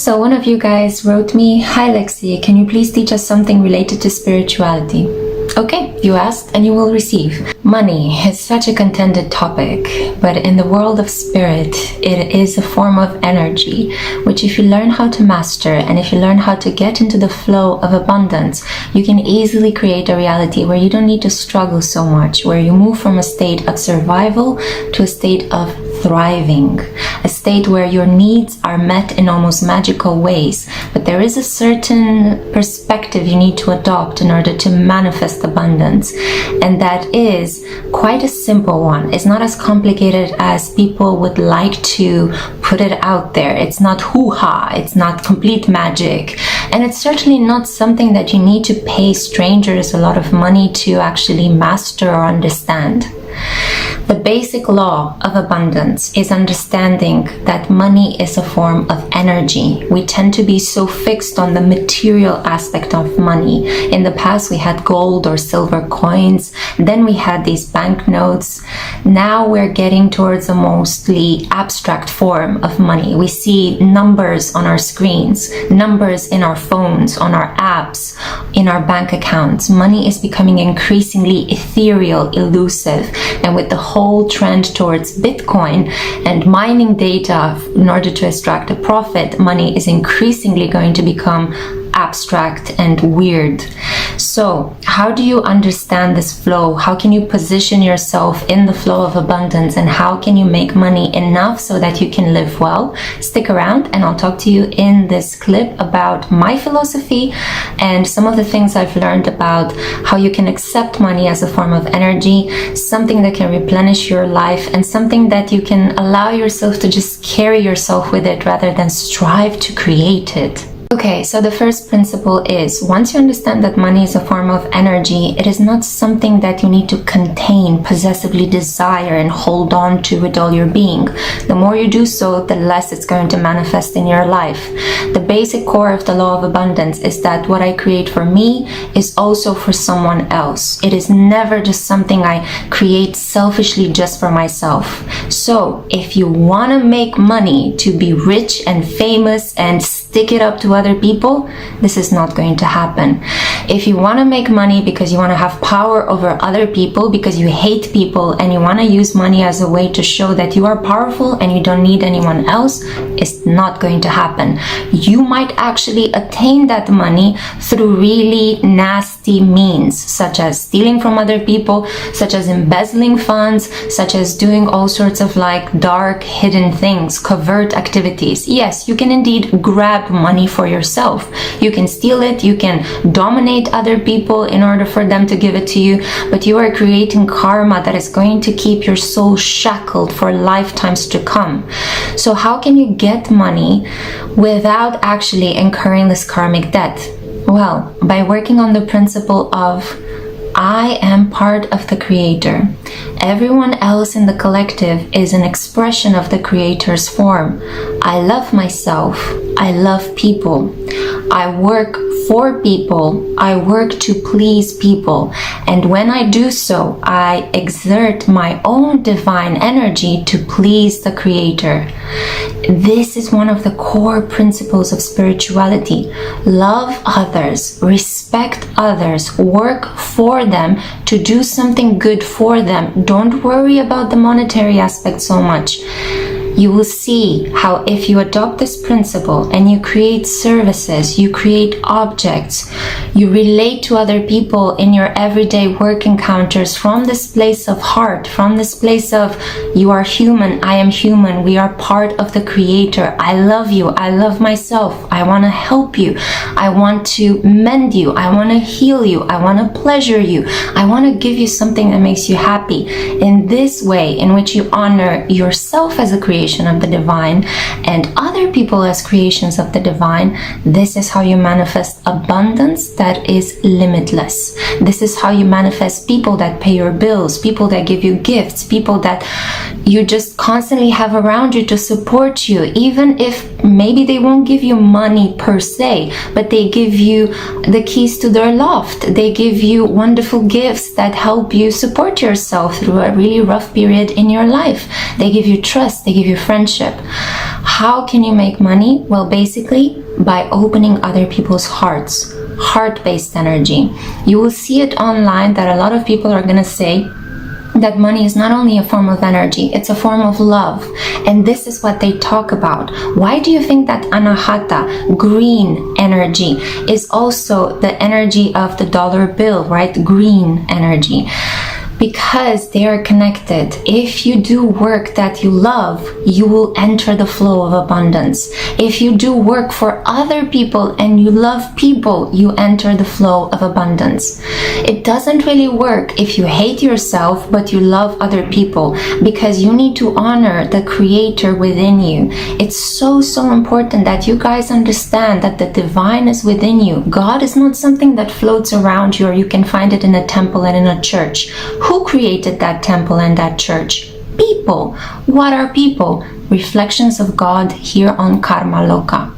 So one of you guys wrote me, "Hi Lexi, can you please teach us something related to spirituality?" Okay, you asked and you will receive. Money is such a contended topic, but in the world of spirit, it is a form of energy, which if you learn how to master and if you learn how to get into the flow of abundance, you can easily create a reality where you don't need to struggle so much, where you move from a state of survival to a state of thriving, a state where your needs are met in almost magical ways. But there is a certain perspective you need to adopt in order to manifest abundance, and that is quite a simple one. It's not as complicated as people would like to put it out there. It's not hoo-ha, it's not complete magic, and it's certainly not something that you need to pay strangers a lot of money to actually master or understand. The basic law of abundance is understanding that money is a form of energy. We tend to be so fixed on the material aspect of money. In the past, we had gold or silver coins. Then we had these banknotes. Now we're getting towards a mostly abstract form of money. We see numbers on our screens, numbers in our phones, on our apps, in our bank accounts. Money is becoming increasingly ethereal, elusive, and with the whole trend towards Bitcoin and mining data in order to extract a profit, money is increasingly going to become abstract and weird. So how do you understand this flow? How can you position yourself in the flow of abundance, and how can you make money enough so that you can live well? Stick around and I'll talk to you in this clip about my philosophy and some of the things I've learned about how you can accept money as a form of energy, something that can replenish your life, and something that you can allow yourself to just carry yourself with it rather than strive to create it. Okay, so the first principle is, once you understand that money is a form of energy, it is not something that you need to contain, possessively desire, and hold on to with all your being. The more you do so, the less it's going to manifest in your life. The basic core of the law of abundance is that what I create for me is also for someone else. It is never just something I create selfishly just for myself. So, if you want to make money to be rich and famous and stick it up to other people, this is not going to happen. If you want to make money because you want to have power over other people, because you hate people and you want to use money as a way to show that you are powerful and you don't need anyone else, it's not going to happen. You might actually attain that money through really nasty means, such as stealing from other people, such as embezzling funds, such as doing all sorts of dark hidden things, covert activities. Yes, you can indeed grab money for yourself. You can steal it, you can dominate other people in order for them to give it to you, but you are creating karma that is going to keep your soul shackled for lifetimes to come. So how can you get money without actually incurring this karmic debt? Well, by working on the principle of I am part of the creator. Everyone else in the collective is an expression of the creator's form. I love myself. I love people. I work for people. I work to please people. And when I do so, I exert my own divine energy to please the creator. This is one of the core principles of spirituality. Love others, respect others, work for them to do something good for them. Don't worry about the monetary aspect so much. You will see how if you adopt this principle and you create services, you create objects, you relate to other people in your everyday work encounters from this place of heart, from this place of you are human, I am human, we are part of the creator, I love you, I love myself, I want to help you, I want to mend you, I want to heal you, I want to pleasure you, I want to give you something that makes you happy. In this way, in which you honor yourself as a creation of the divine and other people as creations of the divine, this is how you manifest abundance that is limitless. This is how you manifest people that pay your bills, people that give you gifts, people that you just constantly have around you to support you, even if maybe they won't give you money per se, but they give you the keys to their loft. They give you wonderful gifts that help you support yourself through a really rough period in your life. They give you trust, they give you friendship. How can you make money? Well, basically by opening other people's hearts, heart-based energy. You will see it online that a lot of people are going to say that money is not only a form of energy, it's a form of love. And this is what they talk about. Why do you think that anahata, green energy, is also the energy of the dollar bill, right? Green energy. Because they are connected. If you do work that you love, you will enter the flow of abundance. If you do work for other people and you love people, you enter the flow of abundance. It doesn't really work if you hate yourself but you love other people, because you need to honor the creator within you. It's so important that you guys understand that the divine is within you. God is not something that floats around you, or you can find it in a temple and in a church. Who created that temple and that church? People. What are people? Reflections of God here on Karma Loka.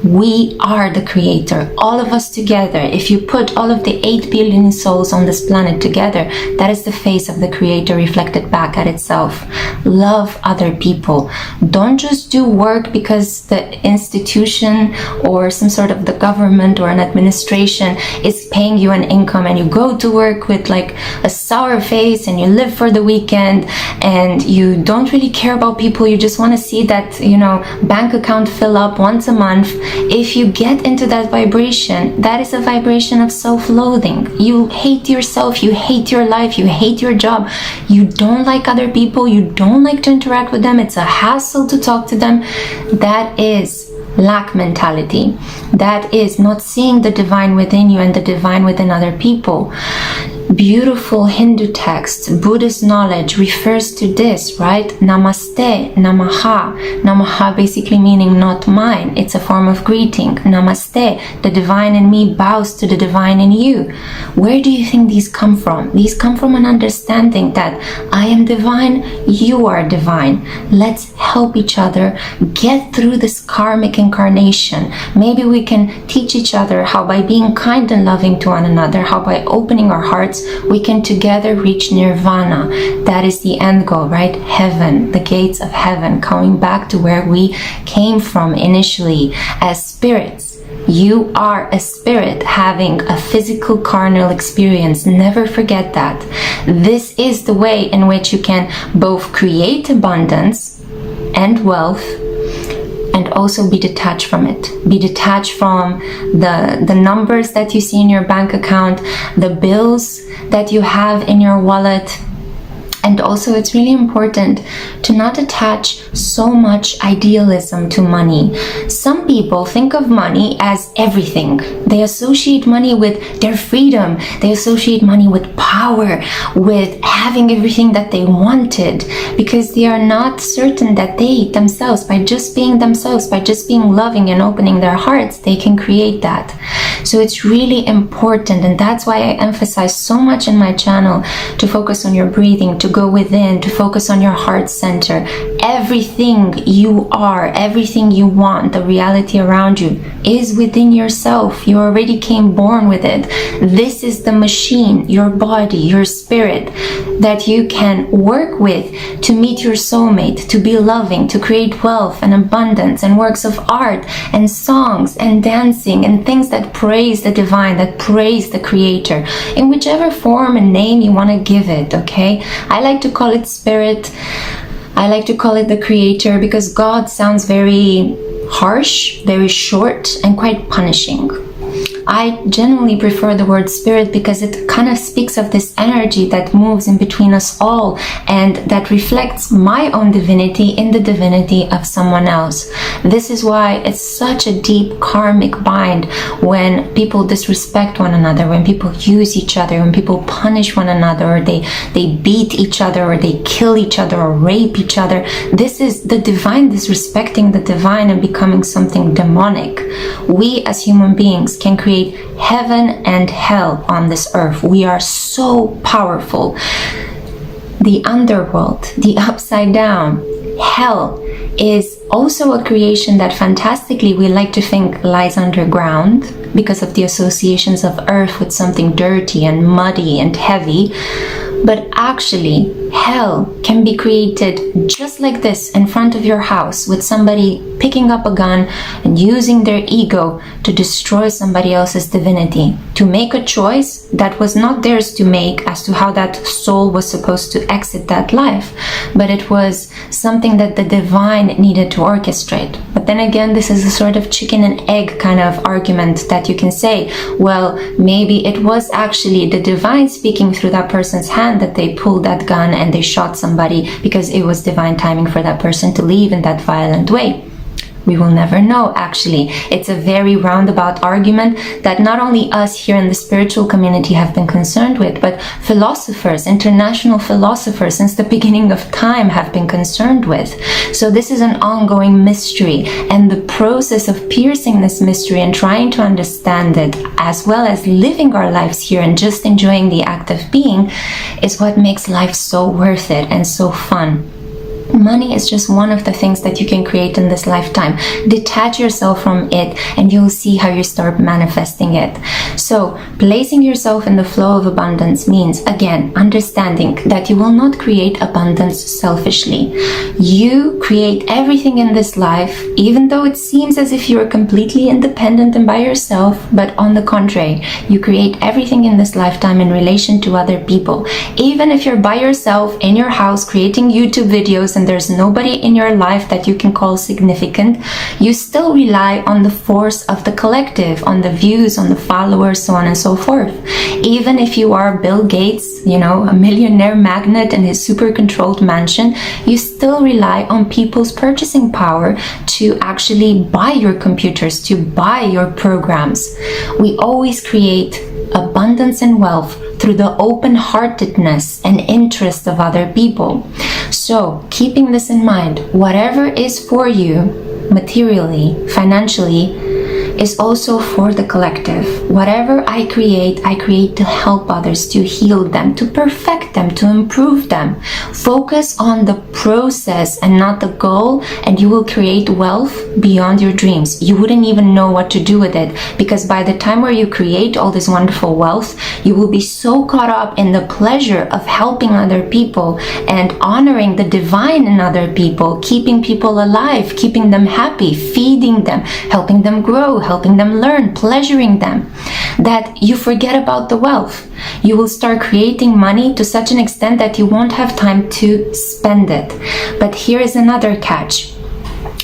We are the creator, all of us together. If you put all of the 8 billion souls on this planet together, that is the face of the creator reflected back at itself. Love other people. Don't just do work because the institution or some sort of the government or an administration is paying you an income, and you go to work with like a sour face and you live for the weekend and you don't really care about people. You just want to see that, you know, bank account fill up once a month. If you get into that vibration, that is a vibration of self-loathing. You hate yourself, you hate your life, you hate your job, you don't like other people, you don't like to interact with them, it's a hassle to talk to them. That is lack mentality. That is not seeing the divine within you and the divine within other people. Beautiful Hindu text, Buddhist knowledge refers to this, right? Namaste, Namaha. Namaha basically meaning not mine. It's a form of greeting. Namaste, the divine in me bows to the divine in you. Where do you think these come from? These come from an understanding that I am divine, you are divine. Let's help each other get through this karmic incarnation. Maybe we can teach each other how, by being kind and loving to one another, how by opening our hearts, we can together reach nirvana. That is the end goal, right? Heaven, the gates of heaven, coming back to where we came from initially as spirits. You are a spirit having a physical carnal experience. Never forget that. This is the way in which you can both create abundance and wealth, and also be detached from it. Be detached from the numbers that you see in your bank account, the bills that you have in your wallet. And also, it's really important to not attach so much idealism to money. Some people think of money as everything. They associate money with their freedom. They associate money with power, with having everything that they wanted, because they are not certain that they themselves, by just being themselves, by just being loving and opening their hearts, they can create that. So it's really important, and that's why I emphasize so much in my channel to focus on your breathing, to go within, to focus on your heart center. Everything you are, everything you want, the reality around you is within yourself. You already came born with it. This is the machine, your body, your spirit, that you can work with to meet your soulmate, to be loving, to create wealth and abundance and works of art and songs and dancing and things that praise the divine, that praise the creator, in whichever form and name you want to give it, okay? I like to call it spirit. I like to call it the creator, because God sounds very harsh, very short, and quite punishing. I generally prefer the word spirit because it kind of speaks of this energy that moves in between us all and that reflects my own divinity in the divinity of someone else. This is why it's such a deep karmic bind when people disrespect one another, when people use each other, when people punish one another, or they beat each other, or they kill each other, or rape each other. This is the divine disrespecting the divine and becoming something demonic. We as human beings can create heaven and hell on this earth. We are so powerful. The underworld, the upside down, hell, is also a creation that fantastically we like to think lies underground because of the associations of earth with something dirty and muddy and heavy. But actually, hell can be created just like this in front of your house, with somebody picking up a gun and using their ego to destroy somebody else's divinity, to make a choice that was not theirs to make as to how that soul was supposed to exit that life, but it was something that the divine needed to orchestrate. But then again, this is a sort of chicken and egg kind of argument that you can say, well, maybe it was actually the divine speaking through that person's hand that they pulled that gun and they shot somebody because it was divine timing for that person to leave in that violent way. We will never know, actually. It's a very roundabout argument that not only us here in the spiritual community have been concerned with, but philosophers, international philosophers since the beginning of time have been concerned with. So this is an ongoing mystery, and the process of piercing this mystery and trying to understand it, as well as living our lives here and just enjoying the act of being, is what makes life so worth it and so fun. Money is just one of the things that you can create in this lifetime. Detach yourself from it and you'll see how you start manifesting it. So, placing yourself in the flow of abundance means, again, understanding that you will not create abundance selfishly. You create everything in this life, even though it seems as if you are completely independent and by yourself, but on the contrary, you create everything in this lifetime in relation to other people. Even if you're by yourself in your house creating YouTube videos and there's nobody in your life that you can call significant, you still rely on the force of the collective, on the views, on the followers, so on and so forth. Even if you are Bill Gates, a millionaire magnate in his super controlled mansion, you still rely on people's purchasing power to actually buy your computers, to buy your programs. We always create abundance and wealth through the open-heartedness and interest of other people. So, keeping this in mind, whatever is for you, materially, financially, is also for the collective. Whatever I create to help others, to heal them, to perfect them, to improve them. Focus on the process and not the goal, and you will create wealth beyond your dreams. You wouldn't even know what to do with it, because by the time where you create all this wonderful wealth, you will be so caught up in the pleasure of helping other people and honoring the divine in other people, keeping people alive, keeping them happy, feeding them, helping them grow, helping them learn, pleasuring them, that you forget about the wealth. You will start creating money to such an extent that you won't have time to spend it. But here is another catch.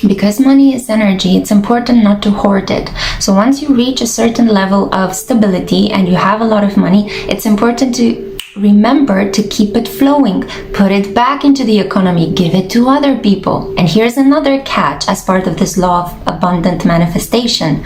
Because money is energy, it's important not to hoard it. So once you reach a certain level of stability and you have a lot of money, it's important to remember to keep it flowing. Put it back into the economy, give it to other people. And here's another catch as part of this law of abundant manifestation.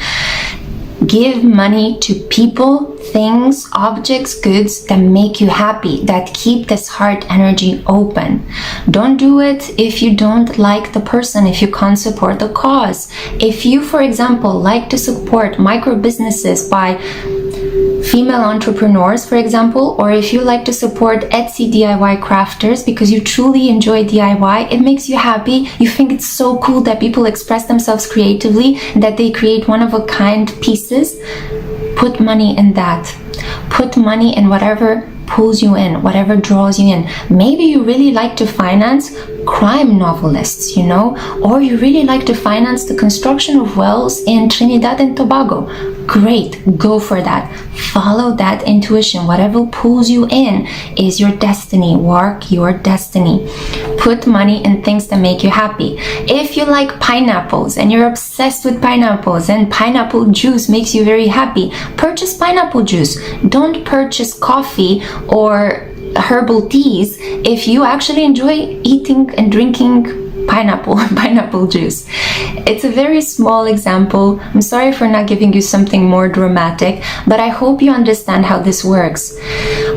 Give money to people, things, objects, goods that make you happy, that keep this heart energy open. Don't do it if you don't like the person, if you can't support the cause. If you, for example, like to support micro businesses by female entrepreneurs, for example, or if you like to support Etsy DIY crafters because you truly enjoy DIY, it makes you happy, you think it's so cool that people express themselves creatively, that they create one-of-a-kind pieces, put money in that. Put money in whatever pulls you in, whatever draws you in. Maybe you really like to finance crime novelists, or you really like to finance the construction of wells in Trinidad and Tobago. Great, go for that. Follow that intuition. Whatever pulls you in is your destiny. Work your destiny. Put money in things that make you happy. If you like pineapples and you're obsessed with pineapples and pineapple juice makes you very happy, purchase pineapple juice. Don't purchase coffee or herbal teas if you actually enjoy eating and drinking pineapple juice. It's a very small example. I'm sorry for not giving you something more dramatic, but I hope you understand how this works.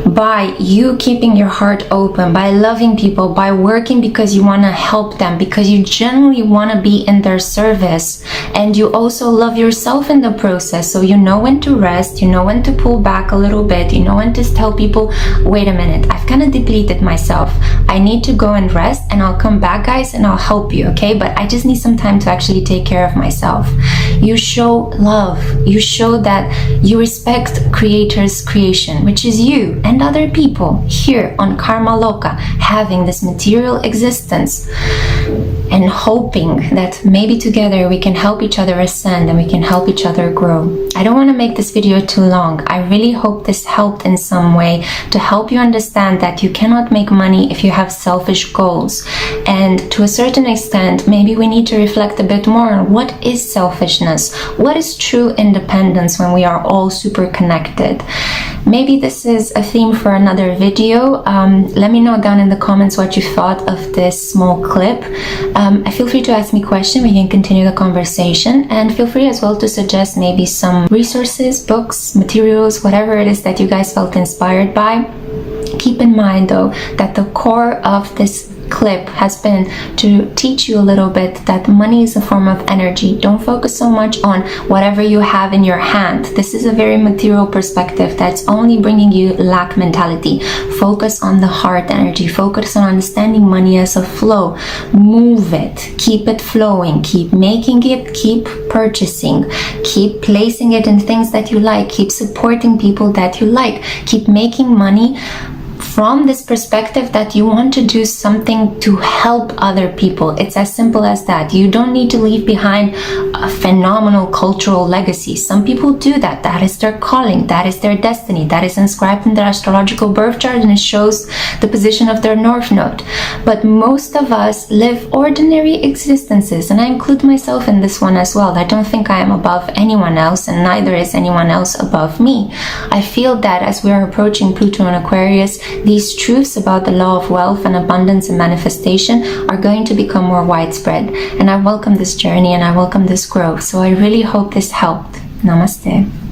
By you keeping your heart open, by loving people, by working because you want to help them, because you genuinely want to be in their service, and you also love yourself in the process, so you know when to rest, you know when to pull back a little bit, you know when to tell people, wait a minute, I've kind of depleted myself, I need to go and rest, and I'll come back, guys, and I'll help you, okay? But I just need some time to actually take care of myself. You show love. You show that you respect Creator's creation, which is you, and and other people here on Karma Loka having this material existence, and hoping that maybe together we can help each other ascend and we can help each other grow. I don't want to make this video too long. I really hope this helped in some way to help you understand that you cannot make money if you have selfish goals. And to a certain extent, maybe we need to reflect a bit more on what is selfishness, what is true independence when we are all super connected. Maybe this is a theme for another video. Let me know down in the comments what you thought of this small clip. Feel free to ask me questions. We can continue the conversation, and feel free as well to suggest maybe some resources, books, materials, whatever it is that you guys felt inspired by. Keep in mind though that the core of this clip has been to teach you a little bit that money is a form of energy. Don't focus so much on whatever you have in your hand. This is a very material perspective that's only bringing you lack mentality. Focus on the heart energy. Focus on understanding money as a flow. Move it. Keep it flowing. Keep making it. Keep purchasing. Keep placing it in things that you like. Keep supporting people that you like. Keep making money from this perspective that you want to do something to help other people. It's as simple as that. You don't need to leave behind a phenomenal cultural legacy. Some people do that. That is their calling. That is their destiny. That is inscribed in their astrological birth chart, and it shows the position of their north node. But most of us live ordinary existences, and I include myself in this one as well. I don't think I am above anyone else, and neither is anyone else above me. I feel that as we are approaching Pluto and Aquarius, these truths about the law of wealth and abundance and manifestation are going to become more widespread. And I welcome this journey and I welcome this growth. So I really hope this helped. Namaste.